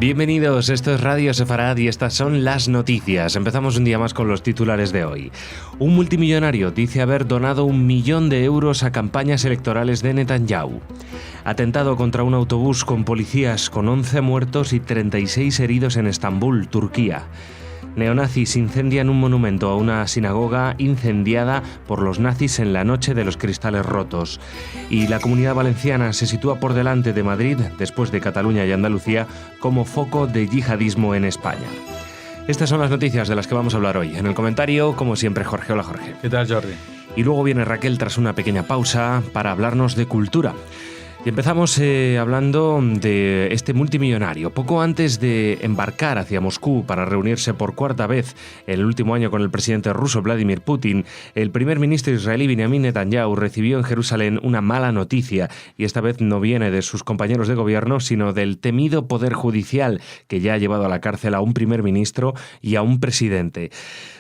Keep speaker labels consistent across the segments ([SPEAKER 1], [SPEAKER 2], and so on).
[SPEAKER 1] Bienvenidos, esto es Radio Sefarad y estas son las noticias. Empezamos un día más con los titulares de hoy. Un multimillonario dice haber donado 1 millón de euros a campañas electorales de Netanyahu. Atentado contra un autobús con policías con 11 muertos y 36 heridos en Estambul, Turquía. Neonazis incendian un monumento a una sinagoga incendiada por los nazis en la noche de los cristales rotos. Y la Comunidad Valenciana se sitúa por delante de Madrid, después de Cataluña y Andalucía, como foco de yihadismo en España. Estas son las noticias de las que vamos a hablar hoy. En el comentario, como siempre, Jorge. Hola, Jorge.
[SPEAKER 2] ¿Qué tal, Jordi?
[SPEAKER 1] Y luego viene Raquel tras una pequeña pausa para hablarnos de cultura. Y empezamos hablando de este multimillonario. Poco antes de embarcar hacia Moscú para reunirse por cuarta vez el último año con el presidente ruso Vladimir Putin, el primer ministro israelí Benjamin Netanyahu recibió en Jerusalén una mala noticia, y esta vez no viene de sus compañeros de gobierno, sino del temido poder judicial que ya ha llevado a la cárcel a un primer ministro y a un presidente.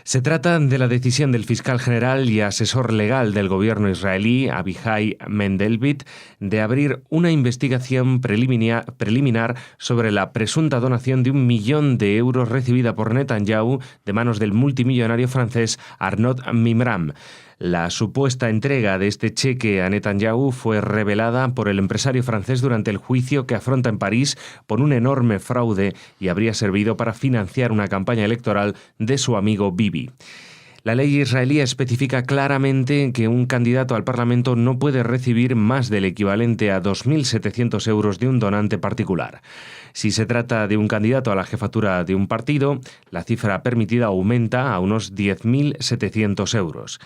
[SPEAKER 1] Se trata de la decisión del fiscal general y asesor legal del gobierno israelí, Abihai Mendelblit, de abrir una investigación preliminar sobre la presunta donación de 1 millón de euros recibida por Netanyahu de manos del multimillonario francés Arnaud Mimram. La supuesta entrega de este cheque a Netanyahu fue revelada por el empresario francés durante el juicio que afronta en París por un enorme fraude y habría servido para financiar una campaña electoral de su amigo Bibi. La ley israelí especifica claramente que un candidato al Parlamento no puede recibir más del equivalente a 2.700 euros de un donante particular. Si se trata de un candidato a la jefatura de un partido, la cifra permitida aumenta a unos 10.700 euros.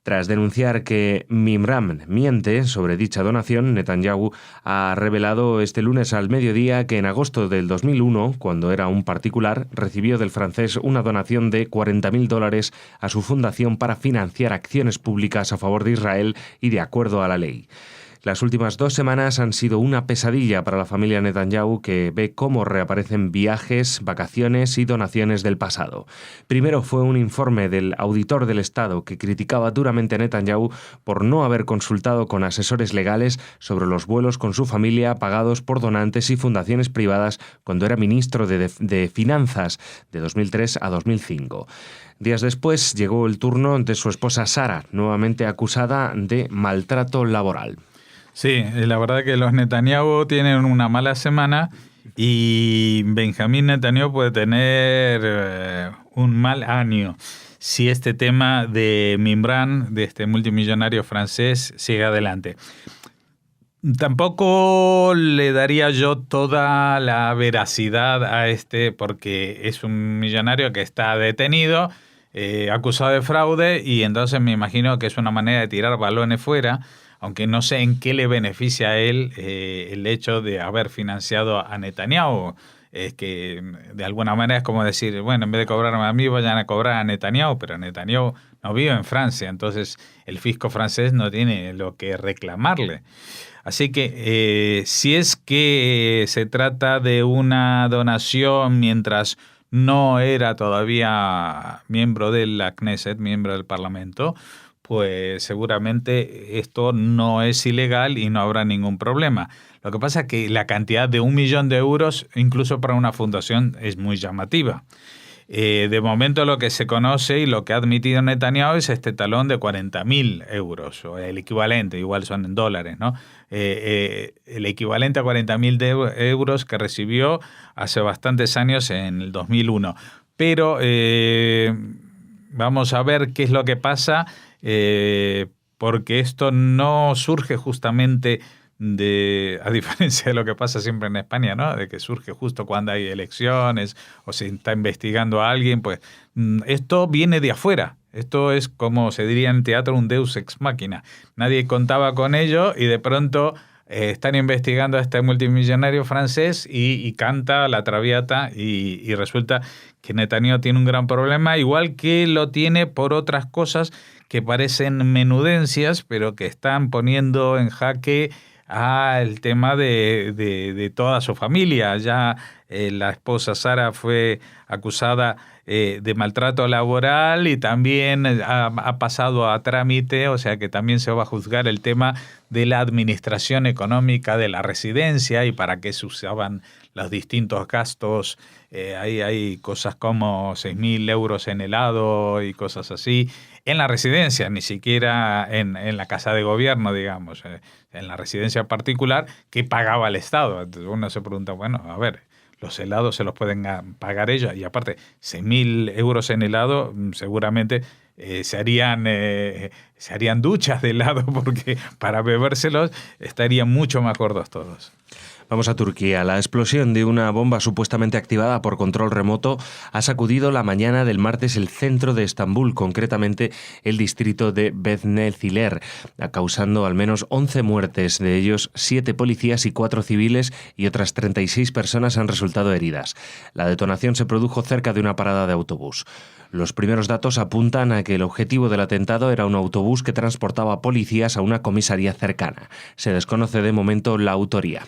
[SPEAKER 1] Tras denunciar que Mimram miente sobre dicha donación, Netanyahu ha revelado este lunes al mediodía que en agosto del 2001, cuando era un particular, recibió del francés una donación de $40.000 a su fundación para financiar acciones públicas a favor de Israel y de acuerdo a la ley. Las últimas 2 semanas han sido una pesadilla para la familia Netanyahu, que ve cómo reaparecen viajes, vacaciones y donaciones del pasado. Primero fue un informe del auditor del Estado que criticaba duramente a Netanyahu por no haber consultado con asesores legales sobre los vuelos con su familia pagados por donantes y fundaciones privadas cuando era ministro de Finanzas de 2003 a 2005. Días después llegó el turno de su esposa Sara, nuevamente acusada de maltrato laboral.
[SPEAKER 2] Sí, la verdad que los Netanyahu tienen una mala semana y Benjamín Netanyahu puede tener un mal año si este tema de Mimram, de este multimillonario francés, sigue adelante. Tampoco le daría yo toda la veracidad a porque es un millonario que está detenido, acusado de fraude, y entonces me imagino que es una manera de tirar balones fuera, aunque no sé en qué le beneficia a él el hecho de haber financiado a Netanyahu. Es que de alguna manera es como decir, bueno, en vez de cobrarme a mí, vayan a cobrar a Netanyahu, pero Netanyahu no vive en Francia, entonces el fisco francés no tiene lo que reclamarle. Así que si es que se trata de una donación mientras no era todavía miembro de la Knesset, miembro del Parlamento, pues seguramente esto no es ilegal y no habrá ningún problema. Lo que pasa es que la cantidad de 1 millón de euros, incluso para una fundación, es muy llamativa. De momento lo que se conoce y lo que ha admitido Netanyahu es este talón de 40.000 euros, o el equivalente, igual son en dólares, ¿no? El equivalente a 40.000 euros que recibió hace bastantes años, en el 2001. Pero vamos a ver qué es lo que pasa, porque esto no surge justamente a diferencia de lo que pasa siempre en España, ¿no? De que surge justo cuando hay elecciones o se está investigando a alguien, pues esto viene de afuera. Esto es, como se diría en teatro, un deus ex machina. Nadie contaba con ello y de pronto están investigando a este multimillonario francés y canta la Traviata y resulta que Netanyahu tiene un gran problema, igual que lo tiene por otras cosas que parecen menudencias, pero que están poniendo en jaque al tema de toda su familia. Ya la esposa Sara fue acusada de maltrato laboral y también ha pasado a trámite, o sea que también se va a juzgar el tema de la administración económica de la residencia y para qué se usaban los distintos gastos. Hay cosas como 6.000 euros en helado y cosas así en la residencia, ni siquiera en la casa de gobierno, digamos, en la residencia particular que pagaba el Estado. Entonces uno se pregunta, bueno, a ver, los helados se los pueden pagar ellos y aparte 6.000 euros en helado seguramente se harían duchas de helado porque para bebérselos estarían mucho más gordos todos.
[SPEAKER 1] Vamos a Turquía. La explosión de una bomba supuestamente activada por control remoto ha sacudido la mañana del martes el centro de Estambul, concretamente el distrito de Bezneziler, causando al menos 11 muertes, de ellos 7 policías y 4 civiles, y otras 36 personas han resultado heridas. La detonación se produjo cerca de una parada de autobús. Los primeros datos apuntan a que el objetivo del atentado era un autobús que transportaba policías a una comisaría cercana. Se desconoce de momento la autoría.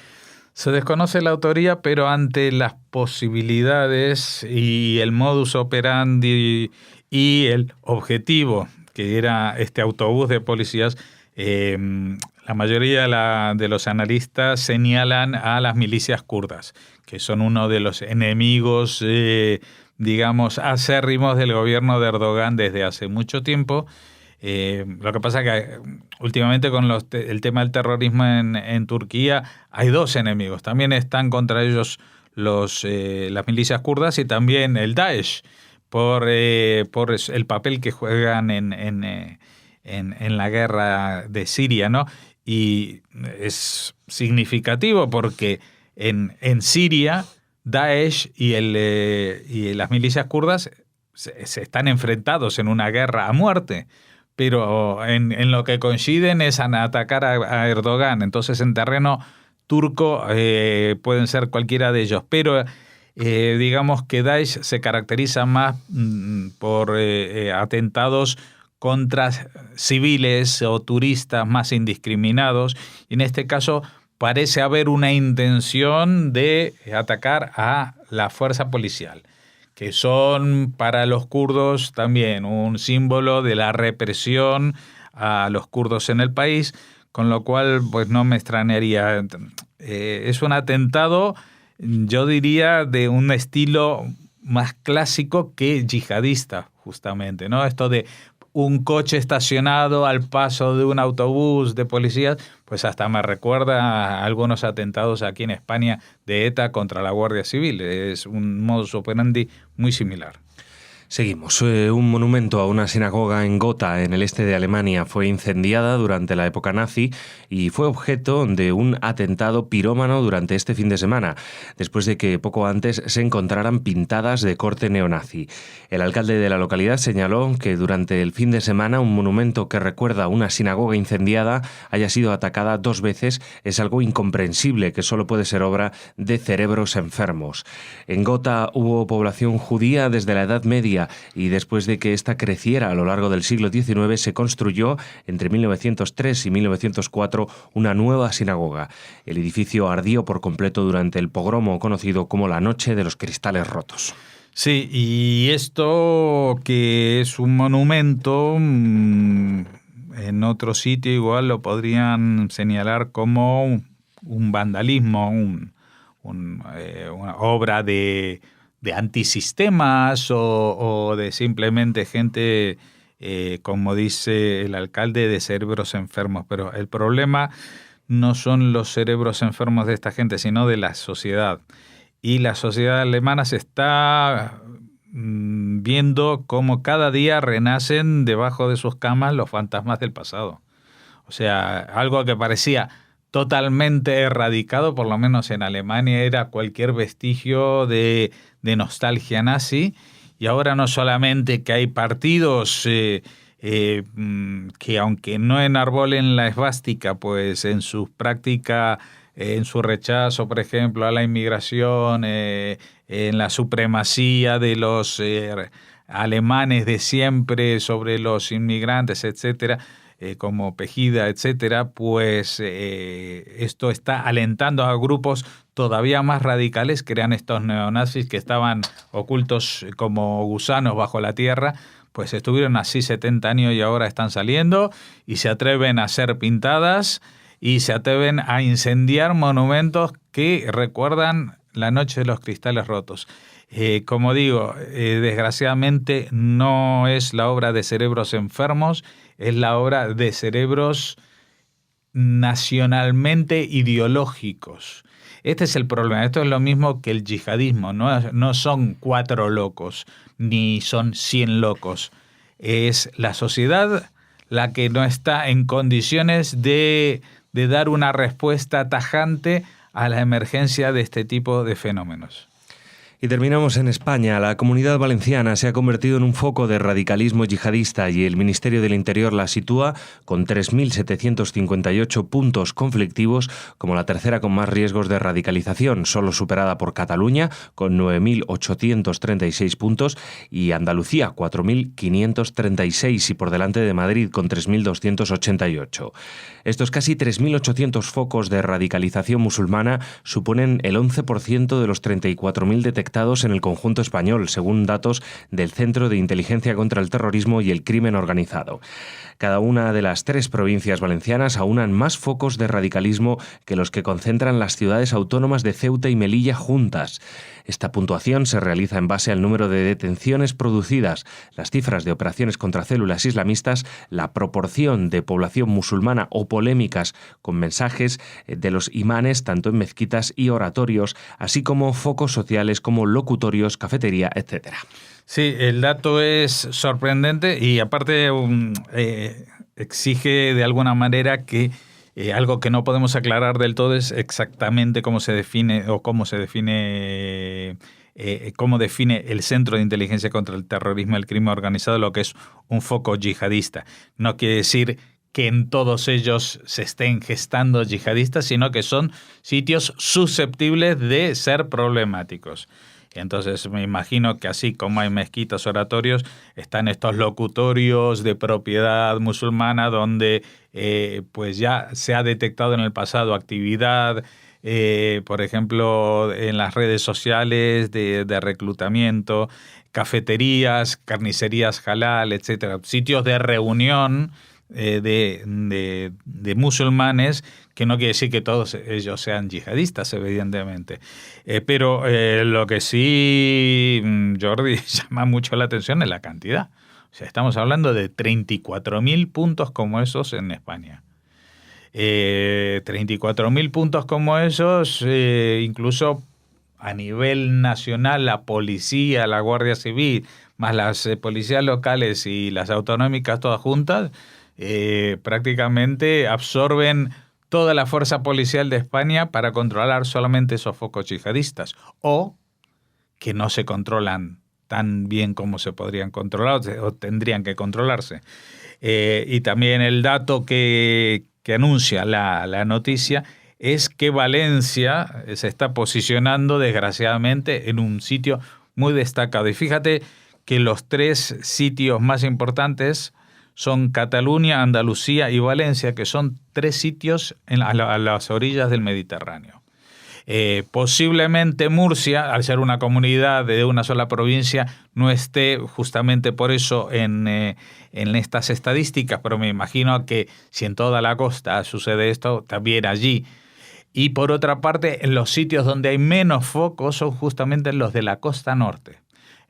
[SPEAKER 2] Se desconoce la autoría, pero ante las posibilidades y el modus operandi y el objetivo, que era este autobús de policías, la mayoría de los analistas señalan a las milicias kurdas, que son uno de los enemigos, digamos, acérrimos del gobierno de Erdogan desde hace mucho tiempo. Lo que pasa es que últimamente con el tema del terrorismo en Turquía hay dos enemigos. También están contra ellos las milicias kurdas y también el Daesh por el papel que juegan en la guerra de Siria, ¿no? Y es significativo porque en Siria Daesh y las milicias kurdas se están enfrentados en una guerra a muerte. Pero en lo que coinciden es en atacar a Erdogan. Entonces, en terreno turco pueden ser cualquiera de ellos. Pero digamos que Daesh se caracteriza más por atentados contra civiles o turistas más indiscriminados. Y en este caso parece haber una intención de atacar a la fuerza policial, que son para los kurdos también un símbolo de la represión a los kurdos en el país, con lo cual pues no me extrañaría. Es un atentado, yo diría, de un estilo más clásico que yihadista, justamente, ¿no? Esto de un coche estacionado al paso de un autobús de policías, pues hasta me recuerda a algunos atentados aquí en España de ETA contra la Guardia Civil. Es un modus operandi muy similar.
[SPEAKER 1] Seguimos. Un monumento a una sinagoga en Gotha, en el este de Alemania, fue incendiada durante la época nazi y fue objeto de un atentado pirómano durante este fin de semana, después de que poco antes se encontraran pintadas de corte neonazi. El alcalde de la localidad señaló que durante el fin de semana un monumento que recuerda a una sinagoga incendiada haya sido atacada 2 veces es algo incomprensible, que solo puede ser obra de cerebros enfermos. En Gotha hubo población judía desde la Edad Media, y después de que ésta creciera a lo largo del siglo XIX se construyó entre 1903 y 1904 una nueva sinagoga. El edificio ardió por completo durante el pogromo conocido como la Noche de los Cristales Rotos.
[SPEAKER 2] Sí, y esto que es un monumento, en otro sitio igual lo podrían señalar como un vandalismo, una obra de antisistemas o de simplemente gente, como dice el alcalde, de cerebros enfermos. Pero el problema no son los cerebros enfermos de esta gente, sino de la sociedad. Y la sociedad alemana se está viendo cómo cada día renacen debajo de sus camas los fantasmas del pasado. O sea, algo que parecía totalmente erradicado, por lo menos en Alemania, era cualquier vestigio de nostalgia nazi, y ahora no solamente que hay partidos que aunque no enarbolen la esvástica, pues en su práctica, en su rechazo, por ejemplo, a la inmigración, en la supremacía de los alemanes de siempre sobre los inmigrantes, etcétera, como Pejida, etcétera, pues esto está alentando a grupos todavía más radicales, que eran estos neonazis que estaban ocultos como gusanos bajo la tierra, pues estuvieron así 70 años y ahora están saliendo y se atreven a hacer pintadas y se atreven a incendiar monumentos que recuerdan la noche de los cristales rotos. Como digo, desgraciadamente no es la obra de cerebros enfermos, es la obra de cerebros nacionalmente ideológicos. Este es el problema. Esto es lo mismo que el yihadismo. No son 4 locos, ni son 100 locos. Es la sociedad la que no está en condiciones de dar una respuesta tajante a la emergencia de este tipo de fenómenos.
[SPEAKER 1] Y terminamos en España. La Comunidad Valenciana se ha convertido en un foco de radicalismo yihadista y el Ministerio del Interior la sitúa con 3.758 puntos conflictivos como la tercera con más riesgos de radicalización, solo superada por Cataluña con 9.836 puntos y Andalucía 4.536 y por delante de Madrid con 3.288. Estos casi 3.800 focos de radicalización musulmana suponen el 11% de los 34.000 detectados en el conjunto español, según datos del Centro de Inteligencia contra el Terrorismo y el Crimen Organizado. Cada una de las 3 provincias valencianas aunan más focos de radicalismo que los que concentran las ciudades autónomas de Ceuta y Melilla juntas. Esta puntuación se realiza en base al número de detenciones producidas, las cifras de operaciones contra células islamistas, la proporción de población musulmana o polémicas con mensajes de los imanes tanto en mezquitas y oratorios, así como focos sociales como locutorios, cafetería, etc.
[SPEAKER 2] Sí, el dato es sorprendente y aparte exige de alguna manera que algo que no podemos aclarar del todo es exactamente cómo se define o cómo define el Centro de Inteligencia contra el Terrorismo y el Crimen Organizado lo que es un foco yihadista. No quiere decir que en todos ellos se estén gestando yihadistas, sino que son sitios susceptibles de ser problemáticos. Entonces me imagino que así como hay mezquitas, oratorios, están estos locutorios de propiedad musulmana donde pues ya se ha detectado en el pasado actividad, por ejemplo, en las redes sociales de reclutamiento, cafeterías, carnicerías halal, etcétera, sitios de reunión de musulmanes, que no quiere decir que todos ellos sean yihadistas, evidentemente. Pero lo que sí, Jordi, llama mucho la atención es la cantidad. O sea, estamos hablando de 34.000 puntos como esos en España. 34.000 puntos como esos, incluso a nivel nacional, la policía, la Guardia Civil, más las policías locales y las autonómicas todas juntas, prácticamente absorben toda la fuerza policial de España para controlar solamente esos focos yihadistas, o que no se controlan tan bien como se podrían controlar o tendrían que controlarse. Y también el dato que anuncia la noticia es que Valencia se está posicionando desgraciadamente en un sitio muy destacado. Y fíjate que los 3 sitios más importantes son Cataluña, Andalucía y Valencia, que son 3 sitios a las orillas del Mediterráneo. Posiblemente Murcia, al ser una comunidad de una sola provincia, no esté justamente por eso en estas estadísticas, pero me imagino que si en toda la costa sucede esto, también allí. Y por otra parte, en los sitios donde hay menos focos son justamente los de la costa norte.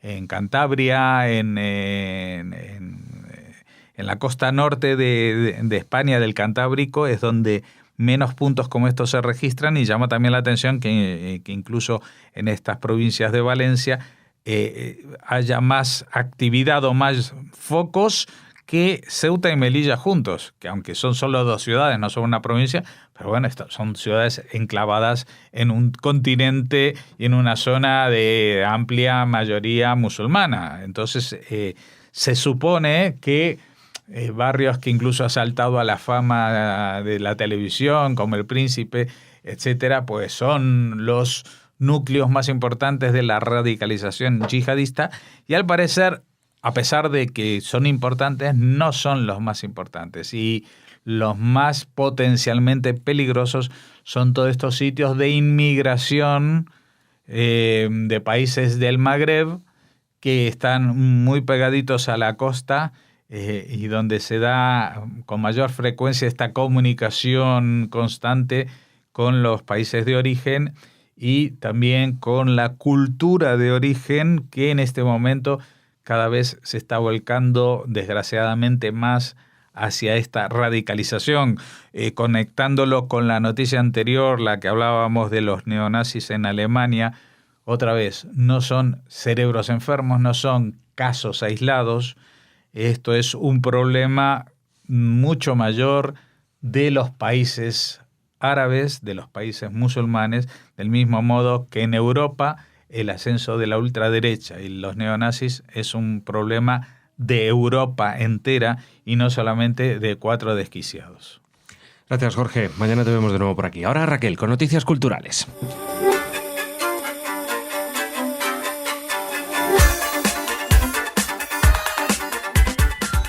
[SPEAKER 2] En Cantabria, en la costa norte de España, del Cantábrico, es donde menos puntos como estos se registran, y llama también la atención que incluso en estas provincias de Valencia haya más actividad o más focos que Ceuta y Melilla juntos, que aunque son solo 2 ciudades, no son una provincia, pero bueno, son ciudades enclavadas en un continente y en una zona de amplia mayoría musulmana. Entonces se supone que barrios que incluso ha saltado a la fama de la televisión, como El Príncipe, etcétera, pues son los núcleos más importantes de la radicalización yihadista, y al parecer a pesar de que son importantes, no son los más importantes. Y los más potencialmente peligrosos son todos estos sitios de inmigración de países del Magreb que están muy pegaditos a la costa y donde se da con mayor frecuencia esta comunicación constante con los países de origen y también con la cultura de origen que en este momento cada vez se está volcando desgraciadamente más hacia esta radicalización, conectándolo con la noticia anterior, la que hablábamos de los neonazis en Alemania. Otra vez, no son cerebros enfermos, no son casos aislados. Esto es un problema mucho mayor de los países árabes, de los países musulmanes, del mismo modo que en Europa el ascenso de la ultraderecha y los neonazis es un problema de Europa entera y no solamente de 4 desquiciados.
[SPEAKER 1] Gracias, Jorge. Mañana te vemos de nuevo por aquí. Ahora Raquel, con noticias culturales.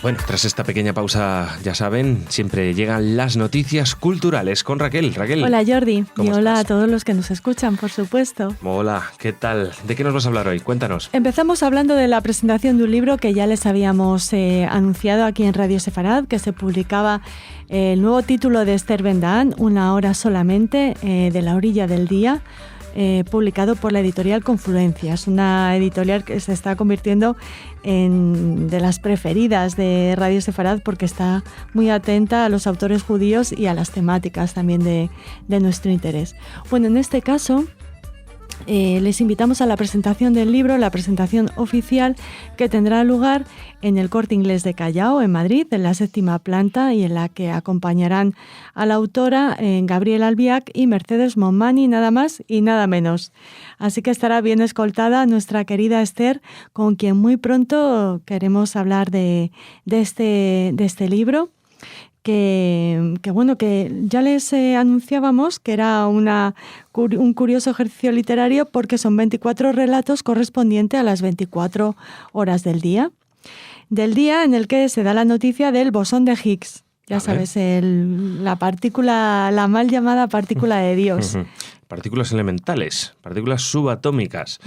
[SPEAKER 1] Bueno, tras esta pequeña pausa, ya saben, siempre llegan las noticias culturales con Raquel. Raquel.
[SPEAKER 3] Hola, Jordi. Y hola
[SPEAKER 1] estás?
[SPEAKER 3] a todos los que nos escuchan, por supuesto.
[SPEAKER 1] Hola, ¿qué tal? ¿De qué nos vas a hablar hoy? Cuéntanos.
[SPEAKER 3] Empezamos hablando de la presentación de un libro que ya les habíamos anunciado aquí en Radio Sefarad, que se publicaba el nuevo título de Esther Ben-Dahán, Una hora solamente, de la orilla del día, publicado por la editorial Confluencia. Es una editorial que se está convirtiendo en de las preferidas de Radio Sefarad porque está muy atenta a los autores judíos y a las temáticas también de nuestro interés. Bueno, en este caso les invitamos a la presentación del libro, la presentación oficial que tendrá lugar en el Corte Inglés de Callao, en Madrid, en la 7ª planta, y en la que acompañarán a la autora Gabriel Albiac y Mercedes Monmani, nada más y nada menos. Así que estará bien escoltada nuestra querida Esther, con quien muy pronto queremos hablar de este libro. Que ya les anunciábamos que era un curioso ejercicio literario porque son 24 relatos correspondientes a las 24 horas del día en el que se da la noticia del bosón de Higgs. Ya sabes, la mal llamada partícula de Dios.
[SPEAKER 1] Partículas elementales, partículas subatómicas,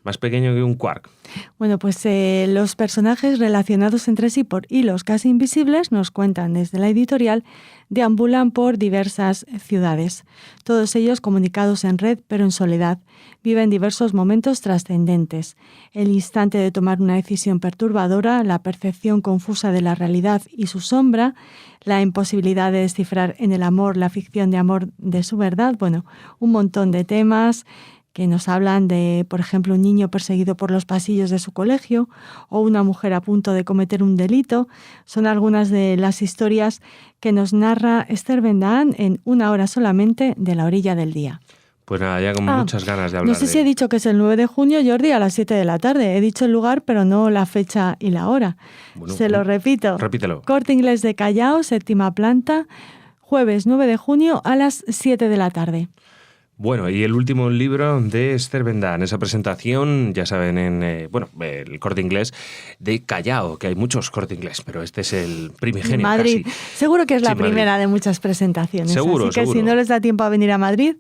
[SPEAKER 1] más pequeño que un quark.
[SPEAKER 3] Bueno, pues los personajes relacionados entre sí por hilos casi invisibles, nos cuentan desde la editorial, deambulan por diversas ciudades. Todos ellos comunicados en red, pero en soledad. Viven diversos momentos trascendentes. El instante de tomar una decisión perturbadora, la percepción confusa de la realidad y su sombra, la imposibilidad de descifrar en el amor la ficción de amor de su verdad. Bueno, un montón de temas que nos hablan de, por ejemplo, un niño perseguido por los pasillos de su colegio o una mujer a punto de cometer un delito. Son algunas de las historias que nos narra Esther Ben-Dahán en Una hora solamente, de la orilla del día.
[SPEAKER 1] Pues nada, ya con muchas ganas de hablar.
[SPEAKER 3] No sé si he dicho que es el 9 de junio, Jordi, a las 7 de la tarde. He dicho el lugar, pero no la fecha y la hora. Bueno, se lo repito.
[SPEAKER 1] Repítelo.
[SPEAKER 3] Corte Inglés de Callao, 7ª planta, jueves 9 de junio a las 7 de la tarde.
[SPEAKER 1] Bueno, y el último libro de Esther Ben-Dahán, esa presentación, ya saben, en el Corte Inglés de Callao, que hay muchos Corte Inglés, pero este es el primigenio.
[SPEAKER 3] Madrid.
[SPEAKER 1] Casi.
[SPEAKER 3] Seguro que es la primera
[SPEAKER 1] Madrid.
[SPEAKER 3] De muchas presentaciones.
[SPEAKER 1] Seguro,
[SPEAKER 3] así que
[SPEAKER 1] seguro.
[SPEAKER 3] Si no les da tiempo a venir a Madrid,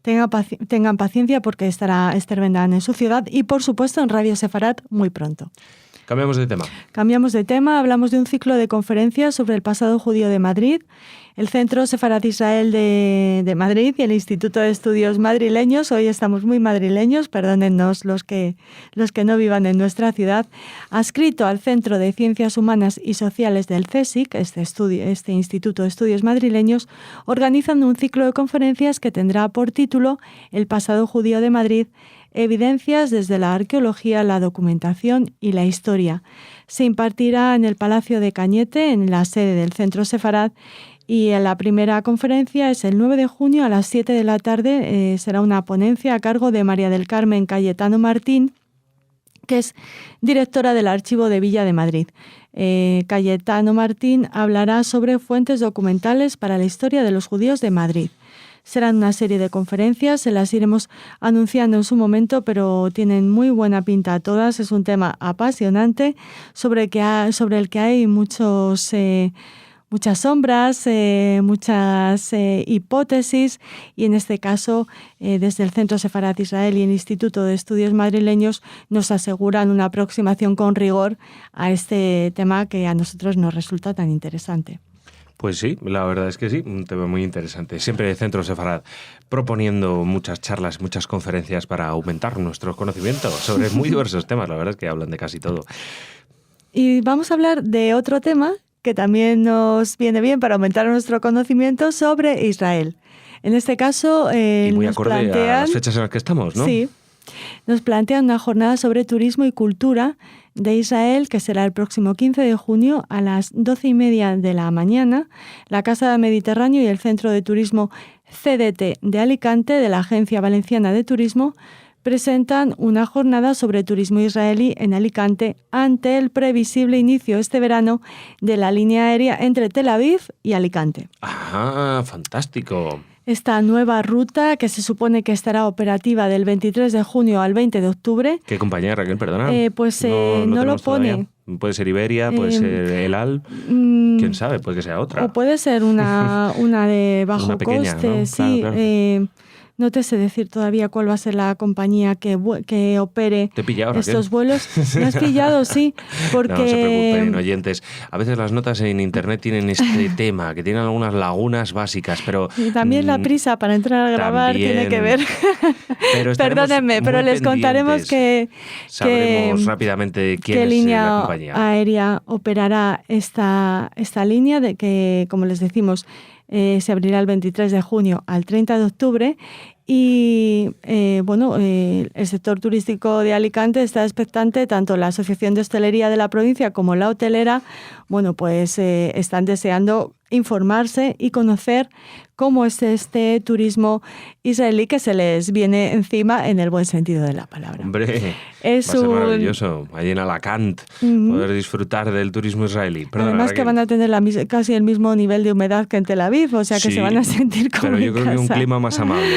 [SPEAKER 3] tengan paciencia porque estará Esther Ben-Dahán en su ciudad y, por supuesto, en Radio Sefarad muy pronto.
[SPEAKER 1] Cambiamos de tema.
[SPEAKER 3] Cambiamos de tema, hablamos de un ciclo de conferencias sobre el pasado judío de Madrid. El Centro Sefarad Israel de Madrid y el Instituto de Estudios Madrileños, hoy estamos muy madrileños, perdónennos los que no vivan en nuestra ciudad, adscrito al Centro de Ciencias Humanas y Sociales del CSIC, este Instituto de Estudios Madrileños, organizan un ciclo de conferencias que tendrá por título El pasado judío de Madrid, evidencias desde la arqueología, la documentación y la historia. Se impartirá en el Palacio de Cañete, en la sede del Centro Sefarad, y en la primera conferencia es el 9 de junio a las 7 de la tarde. Será una ponencia a cargo de María del Carmen Cayetano Martín, que es directora del Archivo de Villa de Madrid. Cayetano Martín hablará sobre fuentes documentales para la historia de los judíos de Madrid. serán una serie de conferencias, se las iremos anunciando en su momento, pero tienen muy buena pinta todas. Es un tema apasionante sobre el que hay muchas sombras, muchas hipótesis, y en este caso desde el Centro Sefarad Israel y el Instituto de Estudios Madrileños nos aseguran una aproximación con rigor a este tema que a nosotros nos resulta tan interesante.
[SPEAKER 1] Pues sí, la verdad es que sí, un tema muy interesante. Siempre el Centro Sefarad proponiendo muchas charlas, muchas conferencias para aumentar nuestros conocimientos sobre muy diversos temas. La verdad es que hablan de casi todo.
[SPEAKER 3] Y vamos a hablar de otro tema que también nos viene bien para aumentar nuestro conocimiento sobre Israel. En este caso,
[SPEAKER 1] y muy
[SPEAKER 3] nos
[SPEAKER 1] acorde
[SPEAKER 3] plantean,
[SPEAKER 1] a las fechas en las que estamos, ¿no?
[SPEAKER 3] Sí, nos plantean una jornada sobre turismo y cultura de Israel, que será el próximo 15 de junio a las 12:30 de la mañana. La Casa del Mediterráneo y el Centro de Turismo CDT de Alicante, de la Agencia Valenciana de Turismo, presentan una jornada sobre turismo israelí en Alicante ante el previsible inicio este verano de la línea aérea entre Tel Aviv y Alicante.
[SPEAKER 1] ¡Ah, fantástico!
[SPEAKER 3] Esta nueva ruta, que se supone que estará operativa del 23 de junio al 20 de octubre.
[SPEAKER 1] ¿Qué compañía, Raquel? Perdona.
[SPEAKER 3] No lo pone.
[SPEAKER 1] Todavía. Puede ser Iberia, puede ser El Al, quién sabe, puede que sea otra.
[SPEAKER 3] O puede ser una de bajo
[SPEAKER 1] una pequeña,
[SPEAKER 3] coste,
[SPEAKER 1] ¿no?
[SPEAKER 3] sí.
[SPEAKER 1] Claro.
[SPEAKER 3] No te sé decir todavía cuál va a ser la compañía que opere estos vuelos. Me has pillado, sí, porque...
[SPEAKER 1] No se preocupen, oyentes. A veces las notas en Internet tienen este tema, que tienen algunas lagunas básicas, pero...
[SPEAKER 3] Y también la prisa para entrar a grabar tiene que ver. Perdónenme, pero les contaremos
[SPEAKER 1] sabremos rápidamente quién
[SPEAKER 3] qué
[SPEAKER 1] es
[SPEAKER 3] línea
[SPEAKER 1] la compañía
[SPEAKER 3] aérea operará esta línea, de que, como les decimos, se abrirá el 23 de junio al 30 de octubre y el sector turístico de Alicante está expectante. Tanto la Asociación de Hostelería de la provincia como la hotelera, están deseando informarse y conocer cómo es este turismo israelí que se les viene encima en el buen sentido de la palabra.
[SPEAKER 1] Hombre, va a ser maravilloso, allí en Alacant, poder disfrutar del turismo israelí. Perdona,
[SPEAKER 3] además,
[SPEAKER 1] Raquel,
[SPEAKER 3] que van a tener casi el mismo nivel de humedad que en Tel Aviv, o sea que
[SPEAKER 1] sí,
[SPEAKER 3] se van a sentir como
[SPEAKER 1] pero yo
[SPEAKER 3] en
[SPEAKER 1] creo
[SPEAKER 3] casa.
[SPEAKER 1] que un clima más amable,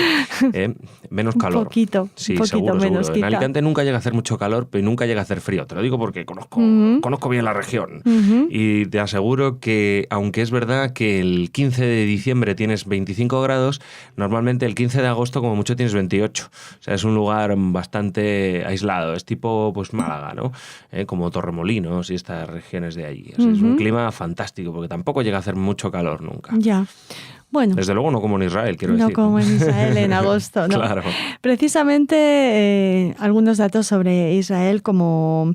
[SPEAKER 1] menos calor.
[SPEAKER 3] Un poquito menos,
[SPEAKER 1] seguro.
[SPEAKER 3] quizá.
[SPEAKER 1] En Alicante nunca llega a hacer mucho calor, pero nunca llega a hacer frío. Te lo digo porque conozco bien la región. Y te aseguro que, aunque es verdad que el 15 de diciembre tienes 25 grados, normalmente el 15 de agosto como mucho tienes 28. O sea, es un lugar bastante aislado. Es tipo pues Málaga, ¿no? Como Torremolinos y estas regiones de allí. O sea, es un clima fantástico porque tampoco llega a hacer mucho calor nunca.
[SPEAKER 3] Ya. Bueno,
[SPEAKER 1] desde luego no como en Israel, quiero decir.
[SPEAKER 3] No como en Israel en agosto, ¿no?
[SPEAKER 1] Claro.
[SPEAKER 3] Precisamente algunos datos sobre Israel como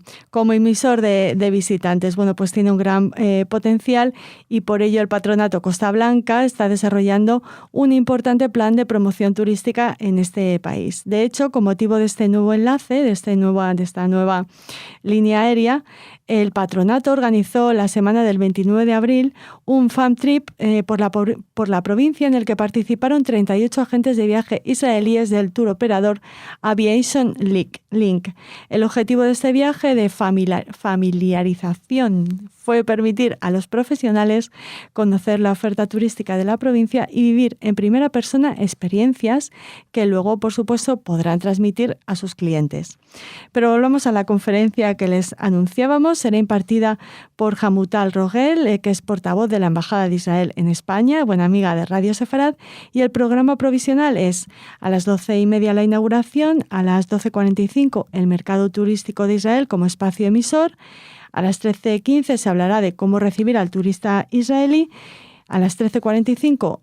[SPEAKER 3] emisor de visitantes. Bueno, pues tiene un gran potencial y por ello el Patronato Costa Blanca está desarrollando un importante plan de promoción turística en este país. De hecho, con motivo de este nuevo enlace, de esta nueva línea aérea, el Patronato organizó la semana del 29 de abril un fan trip por la provincia en el que participaron 38 agentes de viaje israelíes del tour operador Aviation Link. El objetivo de este viaje de familiarización fue permitir a los profesionales conocer la oferta turística de la provincia y vivir en primera persona experiencias que luego, por supuesto, podrán transmitir a sus clientes. Pero volvamos a la conferencia que les anunciábamos. Será impartida por Hamutal Rogel, que es portavoz de la Embajada de Israel en España, buena amiga de Radio Sefarad, y el programa provisional es a las 12:30 la inauguración, a las 12:45 el mercado turístico de Israel como espacio emisor, a las 13:15 se hablará de cómo recibir al turista israelí, a las 13:45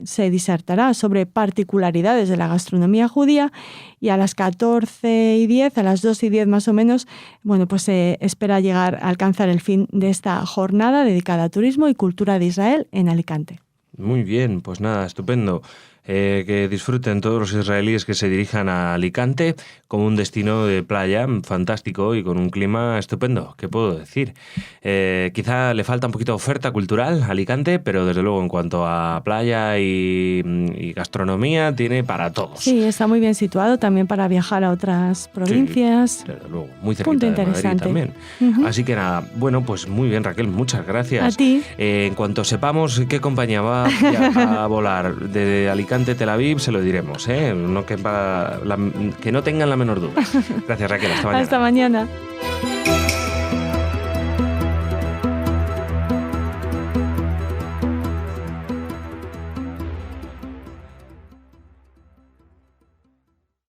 [SPEAKER 3] se disertará sobre particularidades de la gastronomía judía y a las 14:10, a las 2:10 más o menos, pues se espera alcanzar el fin de esta jornada dedicada a turismo y cultura de Israel en Alicante.
[SPEAKER 1] Muy bien, pues nada, estupendo. Que disfruten todos los israelíes que se dirijan a Alicante como un destino de playa fantástico y con un clima estupendo. ¿Qué puedo decir? Quizá le falta un poquito de oferta cultural a Alicante, pero desde luego en cuanto a playa y gastronomía tiene para todos.
[SPEAKER 3] Sí, está muy bien situado también para viajar a otras provincias.
[SPEAKER 1] Sí, desde luego, muy cerquita de Madrid también. Así que nada, bueno, pues muy bien, Raquel, muchas gracias.
[SPEAKER 3] A ti.
[SPEAKER 1] En cuanto sepamos qué compañía va a volar desde Alicante Alicante, Tel Aviv, se lo diremos, ¿eh? Que no tengan la menor duda. Gracias, Raquel. Hasta mañana.
[SPEAKER 3] Hasta mañana.